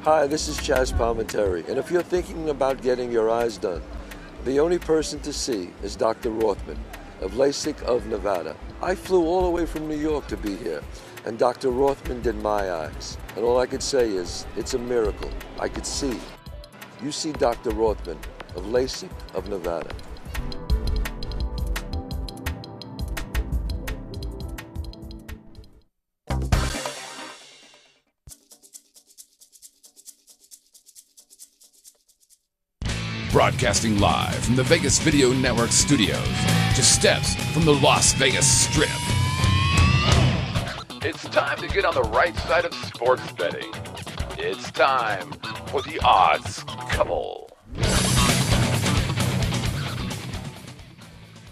Hi, this is Chaz Palminteri, and if you're thinking about getting your eyes done, the only person to see is Dr. Rothman of LASIK of Nevada. I flew all the way from New York to be here, and Dr. Rothman did my eyes. And all I could say is, it's a miracle. I could see. You see Dr. Rothman of LASIK of Nevada. Broadcasting live from the Vegas Video Network studios, just steps from the Las Vegas Strip. It's time to get on the right side of sports betting. It's time for the Odds Couple.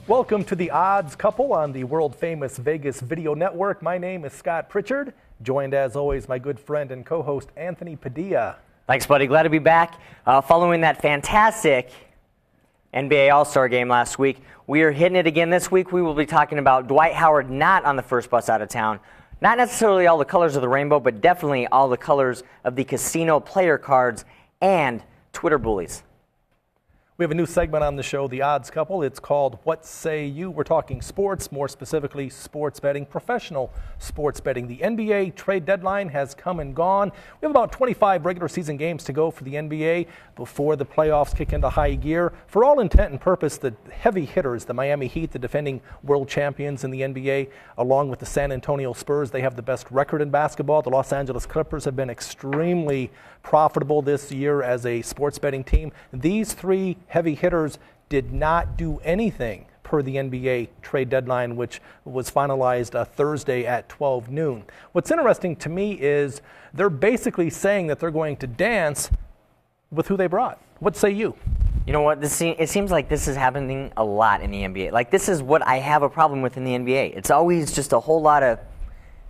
Welcome to the Odds Couple on the world-famous Vegas Video Network. My name is Scott Pritchard, joined as always my good friend and co-host Anthony Padilla. Thanks, buddy. Glad to be back. Following that fantastic NBA All-Star game last week, we are hitting it again this week. We will be talking about Dwight Howard not on the first bus out of town. Not necessarily all the colors of the rainbow, but definitely all the colors of the casino player cards and Twitter bullies. We have a new segment on the show, The Odds Couple. It's called What Say You? We're talking sports, more specifically sports betting, professional sports betting. The NBA trade deadline has come and gone. We have about 25 regular season games to go for the NBA before the playoffs kick into high gear. For all intent and purpose, the heavy hitters, the Miami Heat, the defending world champions in the NBA, along with the San Antonio Spurs, they have the best record in basketball. The Los Angeles Clippers have been extremely profitable this year as a sports betting team. These three heavy hitters did not do anything per the NBA trade deadline, which was finalized Thursday at 12 noon. What's interesting to me is they're basically saying that they're going to dance with who they brought. What say you? You know what? It seems like this is happening a lot in the NBA. Like, this is what I have a problem with in the NBA. It's always just a whole lot of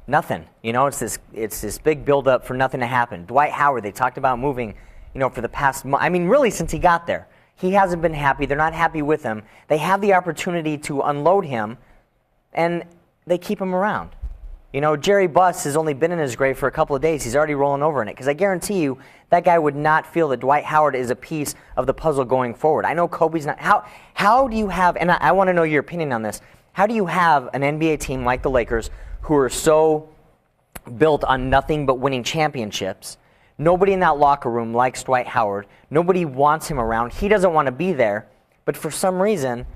nothing. You know, it's this big buildup for nothing to happen. Dwight Howard, they talked about moving, for the past month. I mean, really, since he got there. He hasn't been happy. They're not happy with him. They have the opportunity to unload him, and they keep him around. Jerry Buss has only been in his grave for a couple of days. He's already rolling over in it, because I guarantee you that guy would not feel that Dwight Howard is a piece of the puzzle going forward. I know Kobe's not. How do you have, and I want to know your opinion on this, how do you have an NBA team like the Lakers who are so built on nothing but winning championships? Nobody in that locker room likes Dwight Howard. Nobody wants him around. He doesn't want to be there. But for some reason,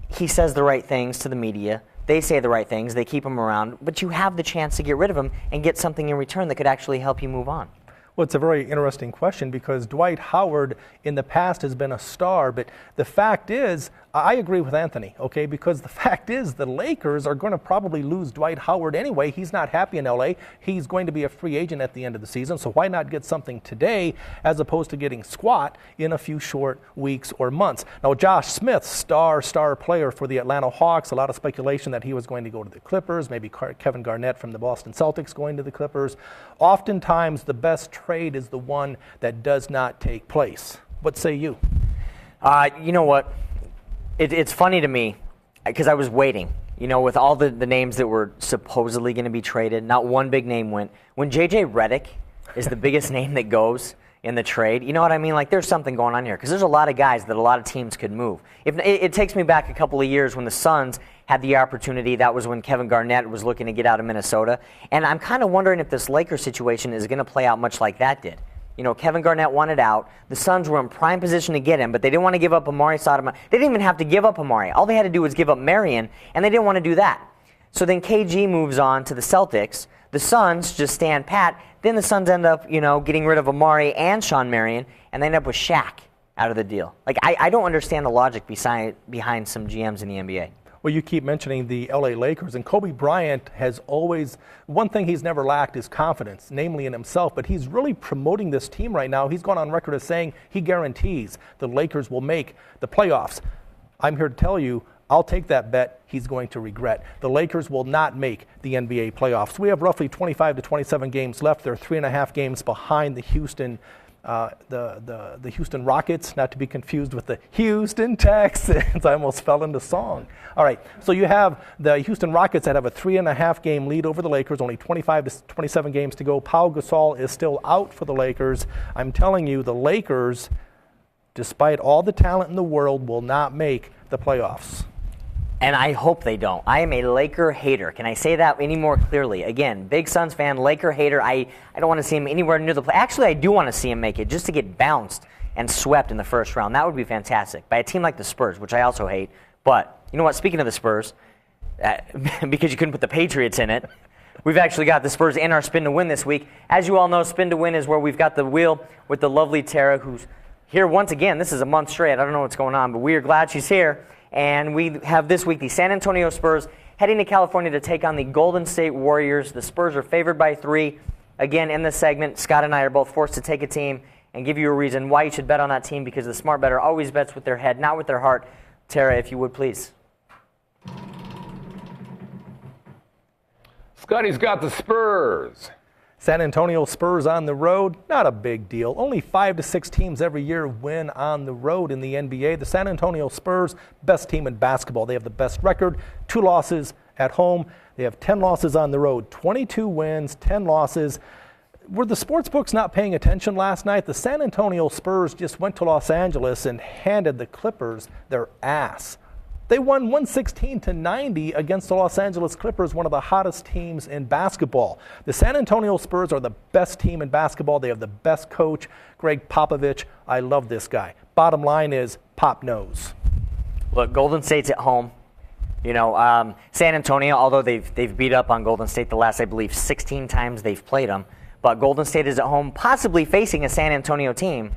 he says the right things to the media. They say the right things. They keep him around. But you have the chance to get rid of him and get something in return that could actually help you move on. Well, it's a very interesting question because Dwight Howard in the past has been a star, but the fact is, I agree with Anthony, okay, because the fact is the Lakers are going to probably lose Dwight Howard anyway. He's not happy in LA. He's going to be a free agent at the end of the season, so why not get something today as opposed to getting squat in a few short weeks or months? Now, Josh Smith, star player for the Atlanta Hawks, a lot of speculation that he was going to go to the Clippers, maybe Kevin Garnett from the Boston Celtics going to the Clippers. Oftentimes, the best trade is the one that does not take place. What say you? You know what? It's funny to me because I was waiting, with all the names that were supposedly going to be traded. Not one big name went. When J.J. Redick is the biggest name that goes in the trade, you know what I mean? Like, there's something going on here because there's a lot of guys that a lot of teams could move. It takes me back a couple of years when the Suns had the opportunity. That was when Kevin Garnett was looking to get out of Minnesota. And I'm kind of wondering if this Lakers situation is going to play out much like that did. Kevin Garnett wanted out. The Suns were in prime position to get him, but they didn't want to give up Amari Stoudemire. They didn't even have to give up Amari. All they had to do was give up Marion, and they didn't want to do that. So then KG moves on to the Celtics. The Suns just stand pat. Then the Suns end up, getting rid of Amari and Sean Marion, and they end up with Shaq out of the deal. Like, I don't understand the logic behind some GMs in the NBA. Well, you keep mentioning the LA Lakers, and Kobe Bryant has always, one thing he's never lacked is confidence, namely in himself, but he's really promoting this team right now. He's gone on record as saying he guarantees the Lakers will make the playoffs. I'm here to tell you, I'll take that bet he's going to regret. The Lakers will not make the NBA playoffs. We have roughly 25 to 27 games left. They're 3.5 games behind the Houston the Houston Rockets, not to be confused with the Houston Texans. I almost fell into song. All right, so you have the Houston Rockets that have a 3.5 game lead over the Lakers, only 25 to 27 games to go. Pau Gasol is still out for the Lakers. I'm telling you, the Lakers, despite all the talent in the world, will not make the playoffs. And I hope they don't. I am a Laker hater. Can I say that any more clearly? Again, big Suns fan, Laker hater. I don't want to see him anywhere near the play. Actually, I do want to see him make it just to get bounced and swept in the first round. That would be fantastic by a team like the Spurs, which I also hate. But you know what? Speaking of the Spurs, because you couldn't put the Patriots in it, we've actually got the Spurs in our Spin to Win this week. As you all know, Spin to Win is where we've got the wheel with the lovely Tara, who's here once again. This is a month straight. I don't know what's going on, but we are glad she's here. And we have this week the San Antonio Spurs heading to California to take on the Golden State Warriors. The Spurs are favored by 3. Again, in this segment, Scott and I are both forced to take a team and give you a reason why you should bet on that team, because the smart bettor always bets with their head, not with their heart. Tara, if you would, please. Scotty's got the Spurs. San Antonio Spurs on the road, not a big deal. Only 5 to 6 teams every year win on the road in the NBA. The San Antonio Spurs, best team in basketball. They have the best record, 2 losses at home. They have 10 losses on the road, 22 wins, 10 losses. Were the sportsbooks not paying attention last night? The San Antonio Spurs just went to Los Angeles and handed the Clippers their ass. They won 116-90 against the Los Angeles Clippers, one of the hottest teams in basketball. The San Antonio Spurs are the best team in basketball. They have the best coach, Greg Popovich. I love this guy. Bottom line is, Pop knows. Look, Golden State's at home. You know, San Antonio, although they've beat up on Golden State the last, I believe, 16 times they've played them. But Golden State is at home, possibly facing a San Antonio team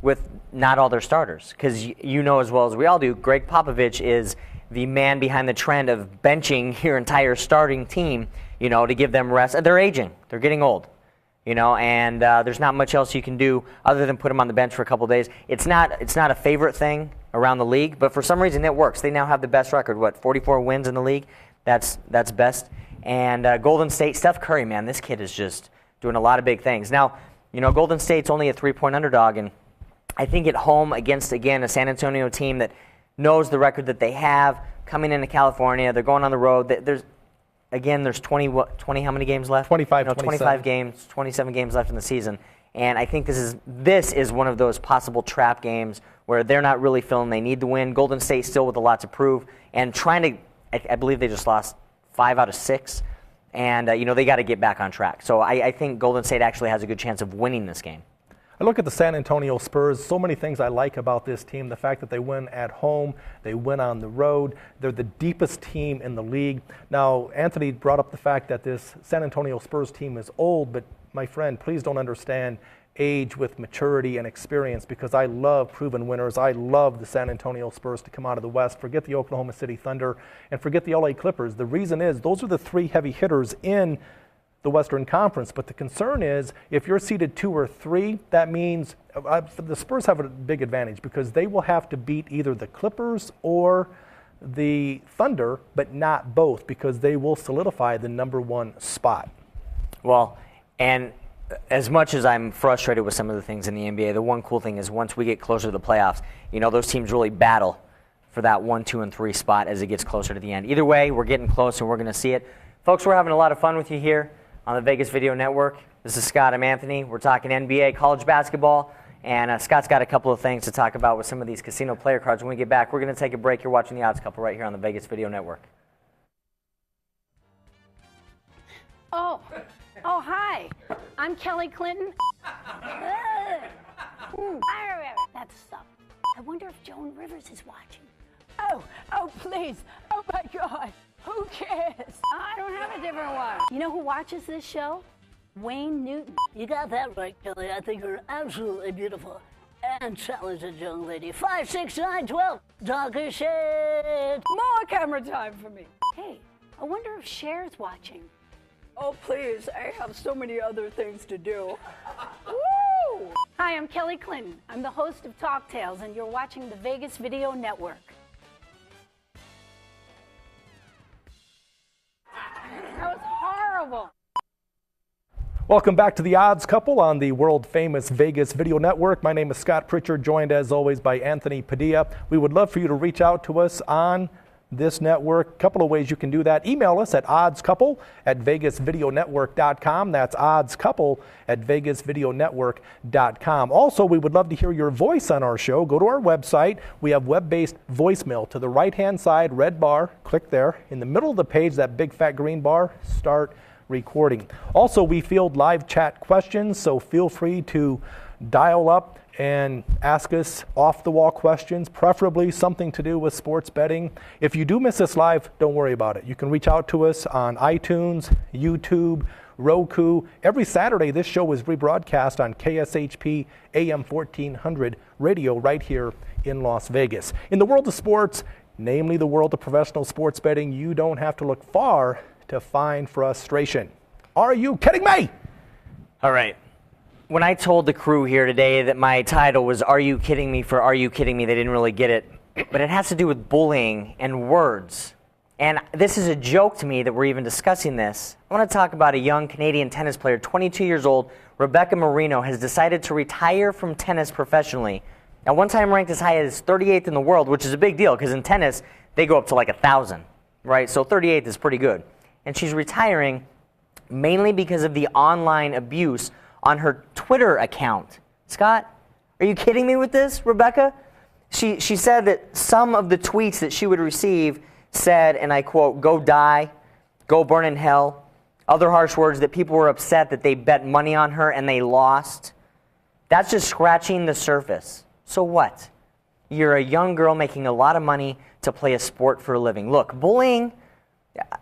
with not all their starters, because you know as well as we all do, Greg Popovich is the man behind the trend of benching your entire starting team, you know, to give them rest. They're aging. They're getting old, you know, and there's not much else you can do other than put them on the bench for a couple days. It's not a favorite thing around the league, but for some reason it works. They now have the best record, 44 wins in the league? That's best. And Golden State, Steph Curry, man, this kid is just doing a lot of big things. Now, you know, Golden State's only a 3-point underdog, and I think at home against, again, a San Antonio team that knows the record that they have, coming into California, they're going on the road. There's 20 how many games left? 25, no, 25 games, 27 games left in the season. And I think this is one of those possible trap games where they're not really feeling they need to win. Golden State still with a lot to prove and trying to, I believe they just lost 5 out of 6. And, you know, they got to get back on track. So I think Golden State actually has a good chance of winning this game. I look at the San Antonio Spurs, so many things I like about this team. The fact that they win at home, they win on the road. They're the deepest team in the league. Now, Anthony brought up the fact that this San Antonio Spurs team is old, but my friend, please don't understand age with maturity and experience, because I love proven winners. I love the San Antonio Spurs to come out of the West. Forget the Oklahoma City Thunder and forget the LA Clippers. The reason is those are the 3 heavy hitters in the Western Conference, but the concern is if you're seeded 2 or 3, that means the Spurs have a big advantage because they will have to beat either the Clippers or the Thunder, but not both, because they will solidify the number 1 spot. Well, and as much as I'm frustrated with some of the things in the NBA, the one cool thing is once we get closer to the playoffs, you know, those teams really battle for that 1, 2, and 3 spot as it gets closer to the end. Either way, we're getting close and we're going to see it. Folks, we're having a lot of fun with you here on the Vegas Video Network. This is Scott. I'm Anthony. We're talking NBA, college basketball, and Scott's got a couple of things to talk about with some of these casino player cards. When we get back, we're going to take a break. You're watching The Odds Couple right here on the Vegas Video Network. Oh, hi. I'm Kelly Clinton. That stuff. I wonder if Joan Rivers is watching. Oh, please. Oh, my God. Who cares? I don't have a different one. You know who watches this show? Wayne Newton. You got that right, Kelly. I think you're absolutely beautiful and talented young lady. 5, 6, 9, 12. Talker shit. More camera time for me. Hey, I wonder if Cher's watching. Oh, please. I have so many other things to do. Woo! Hi, I'm Kelly Clinton. I'm the host of Talk Tales, and you're watching the Vegas Video Network. That was horrible. Welcome back to the Odds Couple on the world-famous Vegas Video Network. My name is Scott Pritchard, joined as always by Anthony Padilla. We would love for you to reach out to us on this network. A couple of ways you can do that. Email us at oddscouple@vegasvideonetwork.com. That's oddscouple@vegasvideonetwork.com. Also, we would love to hear your voice on our show. Go to our website. We have web-based voicemail. To the right-hand side, red bar, click there. In the middle of the page, that big fat green bar, start recording. Also, we field live chat questions, so feel free to dial up and ask us off-the-wall questions, preferably something to do with sports betting. If you do miss us live, don't worry about it. You can reach out to us on iTunes, YouTube, Roku. Every Saturday, this show is rebroadcast on KSHP AM 1400 radio right here in Las Vegas. In the world of sports, namely the world of professional sports betting, you don't have to look far to find frustration. Are you kidding me? All right. When I told the crew here today that my title was Are You Kidding Me for Are You Kidding Me, they didn't really get it. But it has to do with bullying and words. And this is a joke to me that we're even discussing this. I want to talk about a young Canadian tennis player, 22 years old. Rebecca Marino has decided to retire from tennis professionally. At one time ranked as high as 38th in the world, which is a big deal because in tennis, they go up to like 1,000, right? So 38th is pretty good. And she's retiring mainly because of the online abuse on her Twitter account. Scott, are you kidding me with this, Rebecca? She said that some of the tweets that she would receive said, and I quote, "Go die, go burn in hell." Other harsh words that people were upset that they bet money on her and they lost. That's just scratching the surface. So what? You're a young girl making a lot of money to play a sport for a living. Look, bullying,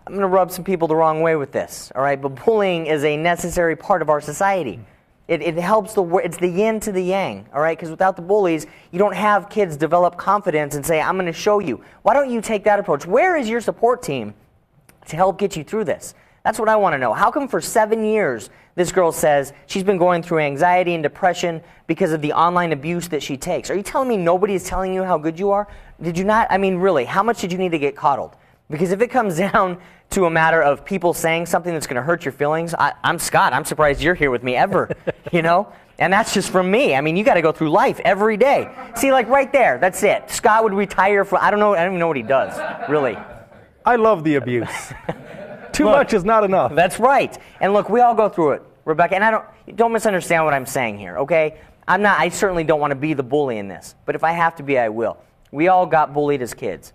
I'm going to rub some people the wrong way with this, all right? But bullying is a necessary part of our society. It helps it's the yin to the yang, all right? Because without the bullies, you don't have kids develop confidence and say, I'm going to show you. Why don't you take that approach? Where is your support team to help get you through this? That's what I want to know. How come for 7 years this girl says she's been going through anxiety and depression because of the online abuse that she takes? Are you telling me nobody is telling you how good you are? Did you not? I mean, really, how much did you need to get coddled? Because if it comes down to a matter of people saying something that's going to hurt your feelings, I'm Scott. I'm surprised you're here with me ever, you know? And that's just from me. I mean, you got to go through life every day. See, like right there, that's it. Scott would retire from, I don't even know what he does, really. I love the abuse. Too much is not enough. That's right. And look, we all go through it, Rebecca. And don't misunderstand what I'm saying here, okay? I certainly don't want to be the bully in this. But if I have to be, I will. We all got bullied as kids.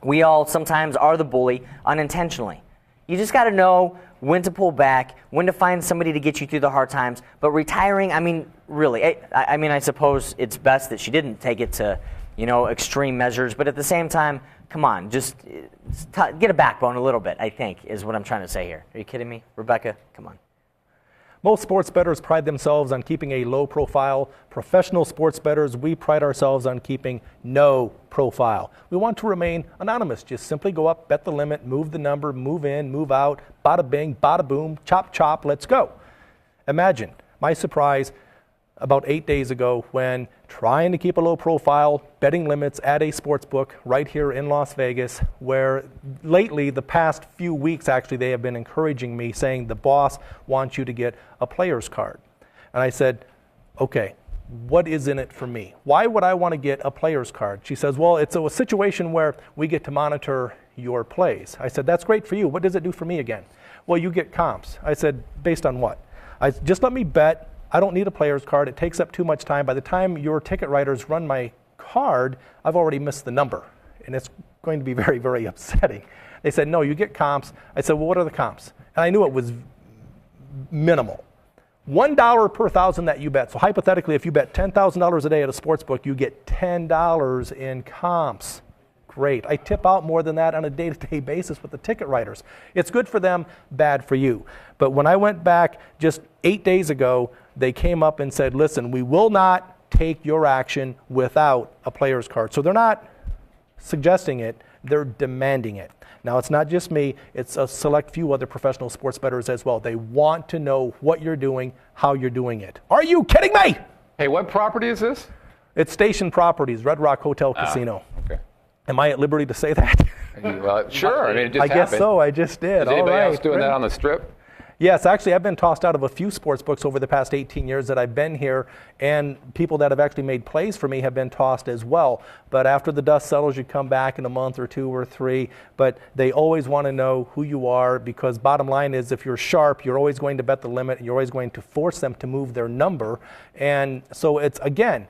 We all sometimes are the bully unintentionally. You just got to know when to pull back, when to find somebody to get you through the hard times. But retiring, I mean, really, I suppose it's best that she didn't take it to, extreme measures. But at the same time, come on, just get a backbone a little bit, I think, is what I'm trying to say here. Are you kidding me? Rebecca, come on. Most sports bettors pride themselves on keeping a low profile. Professional sports bettors, we pride ourselves on keeping no profile. We want to remain anonymous. Just simply go up, bet the limit, move the number, move in, move out, bada bing, bada boom, chop chop, let's go. Imagine my surprise about 8 days ago when trying to keep a low profile, betting limits at a sports book right here in Las Vegas, where lately, the past few weeks actually, they have been encouraging me, saying the boss wants you to get a player's card. And I said, okay, what is in it for me? Why would I want to get a player's card? She says, well, it's a situation where we get to monitor your plays. I said, that's great for you. What does it do for me again? Well, you get comps. I said, based on what? Just let me bet. I don't need a player's card. It takes up too much time. By the time your ticket writers run my card, I've already missed the number. And it's going to be very, very upsetting. They said, no, you get comps. I said, well, what are the comps? And I knew it was minimal. $1 per thousand that you bet. So hypothetically, if you bet $10,000 a day at a sports book, you get $10 in comps. Great. I tip out more than that on a day-to-day basis with the ticket writers. It's good for them, bad for you. But when I went back just 8 days ago, they came up and said, listen, we will not take your action without a player's card. So they're not suggesting it, they're demanding it. Now, it's not just me, it's a select few other professional sports bettors as well. They want to know what you're doing, how you're doing it. Are you kidding me? Hey, what property is this? It's Station Properties, Red Rock Hotel Casino. Okay. Am I at liberty to say that? Well, sure. I mean, it just I guess happened. so. I just did. Is anybody All right. else doing that on the Strip? Yes, actually, I've been tossed out of a few sports books over the past 18 years that I've been here, and people that have actually made plays for me have been tossed as well. But after the dust settles, you come back in a month or 2 or 3, but they always want to know who you are, because bottom line is, if you're sharp, you're always going to bet the limit, and you're always going to force them to move their number. And so it's, again,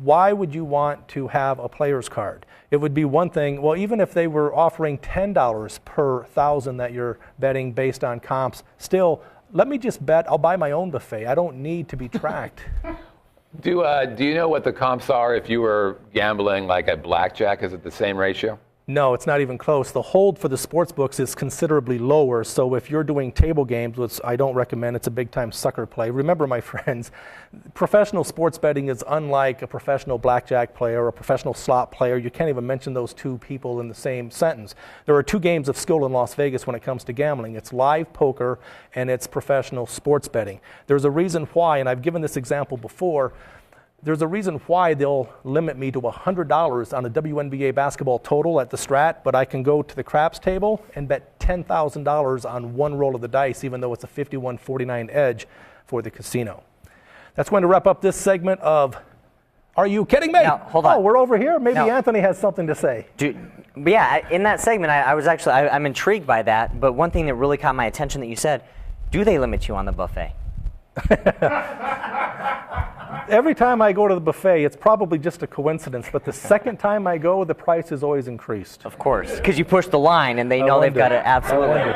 why would you want to have a player's card? It would be one thing, well, even if they were offering $10 per 1,000 that you're betting based on comps, still, let me just bet, I'll buy my own buffet. I don't need to be tracked. Do you know what the comps are if you were gambling like at blackjack? Is it the same ratio? No, it's not even close. The hold for the sports books is considerably lower. So if you're doing table games, which I don't recommend, it's a big-time sucker play. Remember, my friends, professional sports betting is unlike a professional blackjack player or a professional slot player. You can't even mention those two people in the same sentence. There are 2 games of skill in Las Vegas when it comes to gambling. It's live poker and it's professional sports betting. There's a reason why, and I've given this example before, there's a reason why they'll limit me to $100 on a WNBA basketball total at the Strat, but I can go to the craps table and bet $10,000 on one roll of the dice, even though it's a 51-49 edge for the casino. That's going to wrap up this segment of Are You Kidding Me? Now, hold on. Oh, we're over here? Maybe Now, Anthony has something to say. Yeah, in that segment, I'm intrigued by that, but one thing that really caught my attention that you said, do they limit you on the buffet? Every time I go to the buffet, it's probably just a coincidence, but the second time I go, the price is always increased. Of course, because you push the line and they know they've got to absolutely.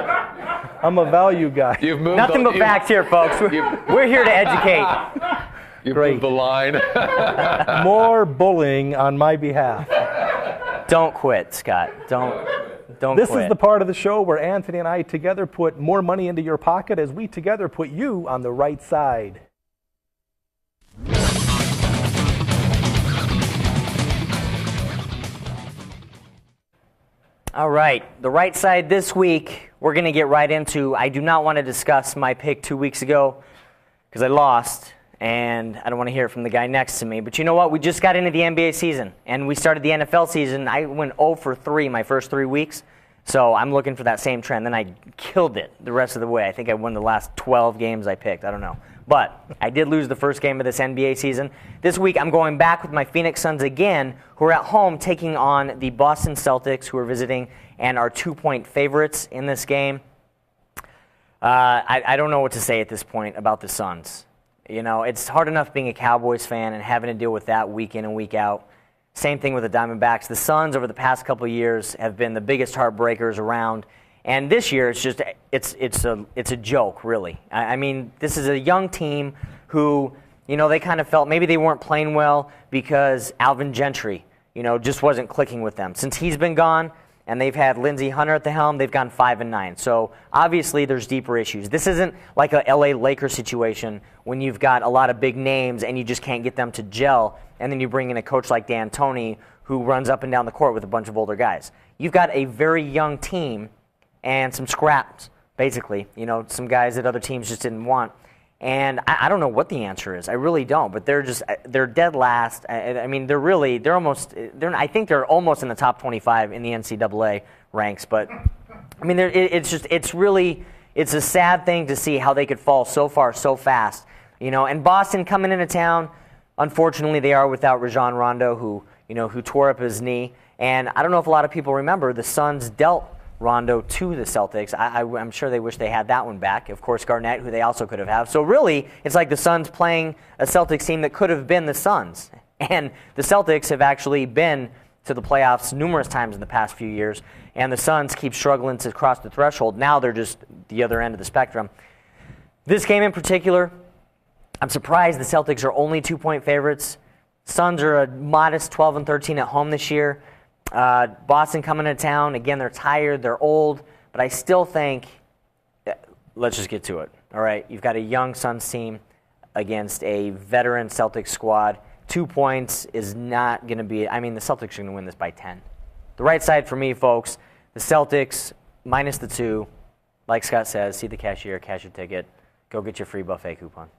I'm a value guy. You've moved Nothing but facts here, folks. We're here to educate. You've moved the line. More bullying on my behalf. Don't quit, Scott. Don't This quit. is the part of the show where Anthony and I together put more money into your pocket as we together put you on the right side. All right, the right side this week, we're going to get right into. I do not want to discuss my pick 2 weeks ago because I lost, and I don't want to hear it from the guy next to me. But you know what? We just got into the NBA season, and we started the NFL season. I went 0 for 3 my first 3 weeks, so I'm looking for that same trend. Then I killed it the rest of the way. I think I won the last 12 games I picked. I don't know. But I did lose the first game of this NBA season. This week, I'm going back with my Phoenix Suns again, who are at home taking on the Boston Celtics, who are visiting and are 2-point favorites in this game. I don't know what to say at this point about the Suns. You know, it's hard enough being a Cowboys fan and having to deal with that week in and week out. Same thing with the Diamondbacks. The Suns, over the past couple of years, have been the biggest heartbreakers around. And this year, it's a joke, really. I mean, this is a young team who, you know, they kind of felt maybe they weren't playing well because Alvin Gentry, you know, just wasn't clicking with them. Since he's been gone, and they've had Lindsey Hunter at the helm, they've gone 5-9. So obviously, there's deeper issues. This isn't like a LA Lakers situation when you've got a lot of big names and you just can't get them to gel, and then you bring in a coach like Dan Toney who runs up and down the court with a bunch of older guys. You've got a very young team and some scraps, basically, you know, some guys that other teams just didn't want. And I don't know what the answer is. I really don't. But they're dead last. I mean, I think they're almost in the top 25 in the NCAA ranks. But I mean, it's a sad thing to see how they could fall so far so fast, you know. And Boston coming into town, unfortunately, they are without Rajon Rondo, who tore up his knee. And I don't know if a lot of people remember the Suns dealt Rondo to the Celtics. I'm sure they wish they had that one back. Of course, Garnett, who they also could have had. So really, it's like the Suns playing a Celtics team that could have been the Suns. And the Celtics have actually been to the playoffs numerous times in the past few years, and the Suns keep struggling to cross the threshold. Now they're just the other end of the spectrum. This game in particular, I'm surprised the Celtics are only 2-point favorites. Suns are a modest 12-13 at home this year. Boston coming to town. Again, they're tired, they're old, but I still think, let's just get to it. All right, you've got a young Suns team against a veteran Celtics squad. 2 points is not going to be, the Celtics are going to win this by 10. The right side for me, folks, the Celtics minus the 2. Like Scott says, see the cashier, cash your ticket, go get your free buffet coupon.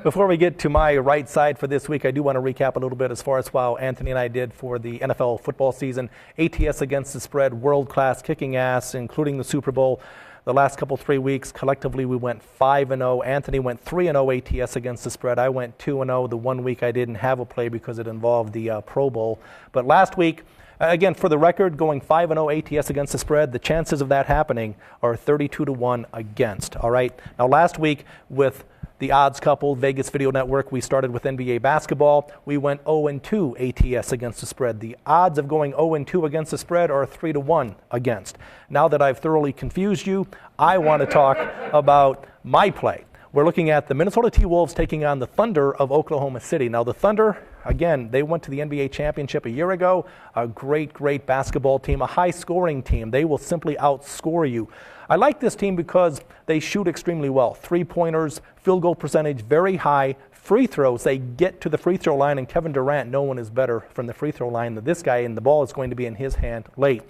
Before we get to my right side for this week, I do want to recap a little bit as far as how Anthony and I did for the NFL football season. ATS against the spread, world-class, kicking ass, including the Super Bowl. The last couple 3 weeks, collectively, we went 5-0. Anthony went 3-0 ATS against the spread. I went 2-0. The 1 week I didn't have a play because it involved the Pro Bowl. But last week, again, for the record, going 5-0 ATS against the spread, the chances of that happening are 32-1 against. All right. Now, last week with the odds couple, Vegas Video Network, we started with NBA basketball. We went 0-2 ATS against the spread. The odds of going 0-2 against the spread are 3-1 against. Now that I've thoroughly confused you, I want to talk about my play. We're looking at the Minnesota T-Wolves taking on the Thunder of Oklahoma City. Now, the Thunder, again, they went to the NBA championship a year ago. A great, great basketball team, a high-scoring team. They will simply outscore you. I like this team because they shoot extremely well. Three-pointers, field goal percentage, very high. Free throws, they get to the free throw line, and Kevin Durant, no one is better from the free throw line than this guy, and the ball is going to be in his hand late.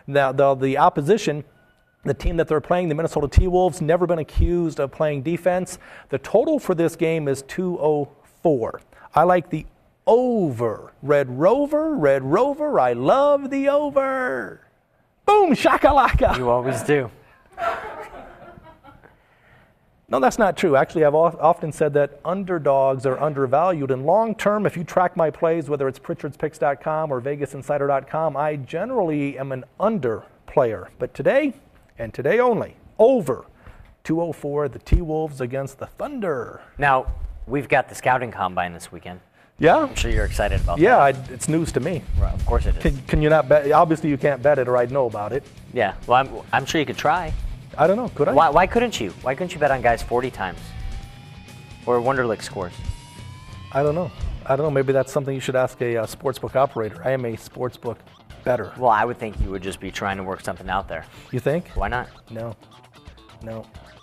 Now, the opposition, the team that they're playing, the Minnesota T-Wolves, never been accused of playing defense. The total for this game is 204. I like the over. Red Rover, I love the over. Boom, shakalaka. You always do. No, that's not true. Actually, I've often said that underdogs are undervalued. And long term, if you track my plays, whether it's Pritchard'sPicks.com or VegasInsider.com, I generally am an under player. But today, and today only, over 204, the T-Wolves against the Thunder. Now, we've got the scouting combine this weekend. Yeah? I'm sure you're excited about that. Yeah, it's news to me. Right, of course it is. Can you not bet? Obviously, you can't bet it, or I'd know about it. Yeah, well, I'm sure you could try. I don't know. Could I? Why couldn't you? Why couldn't you bet on guys 40 times? Or Wonderlic scores? I don't know. Maybe that's something you should ask a sportsbook operator. I am a sportsbook bettor. Well, I would think you would just be trying to work something out there. You think? Why not? No.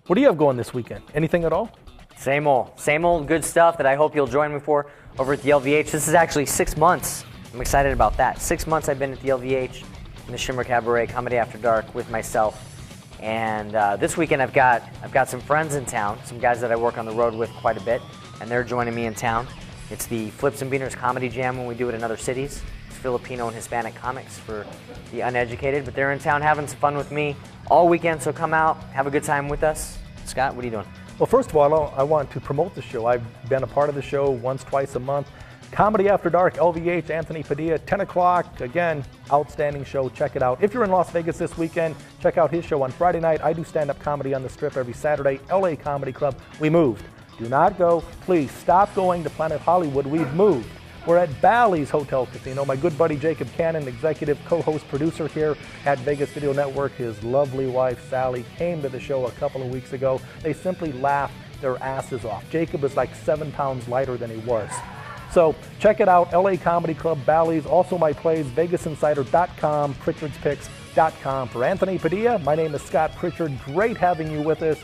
What do you have going this weekend? Anything at all? Same old good stuff that I hope you'll join me for over at the LVH. This is actually 6 months. I'm excited about that. 6 months I've been at the LVH in the Shimmer Cabaret Comedy After Dark with myself. And this weekend I've got some friends in town, some guys that I work on the road with quite a bit, and they're joining me in town. It's the Flips and Beaners Comedy Jam when we do it in other cities. It's Filipino and Hispanic comics for the uneducated, but they're in town having some fun with me all weekend, so come out, have a good time with us. Scott, what are you doing? Well, first of all, I want to promote the show. I've been a part of the show once, twice a month. Comedy After Dark, LVH, Anthony Padilla, 10 o'clock. Again, outstanding show. Check it out. If you're in Las Vegas this weekend, check out his show on Friday night. I do stand-up comedy on the Strip every Saturday. LA Comedy Club. We moved. Do not go. Please stop going to Planet Hollywood. We've moved. We're at Bally's Hotel Casino. My good buddy Jacob Cannon, executive co-host producer here at Vegas Video Network, his lovely wife Sally came to the show a couple of weeks ago. They simply laughed their asses off. Jacob is like 7 pounds lighter than he was. So check it out, LA Comedy Club, Bally's, also my plays, VegasInsider.com, Pritchard'sPicks.com. For Anthony Padilla, my name is Scott Pritchard. Great having you with us.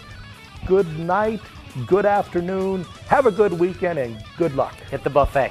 Good night, good afternoon, have a good weekend, and good luck. Hit the buffet.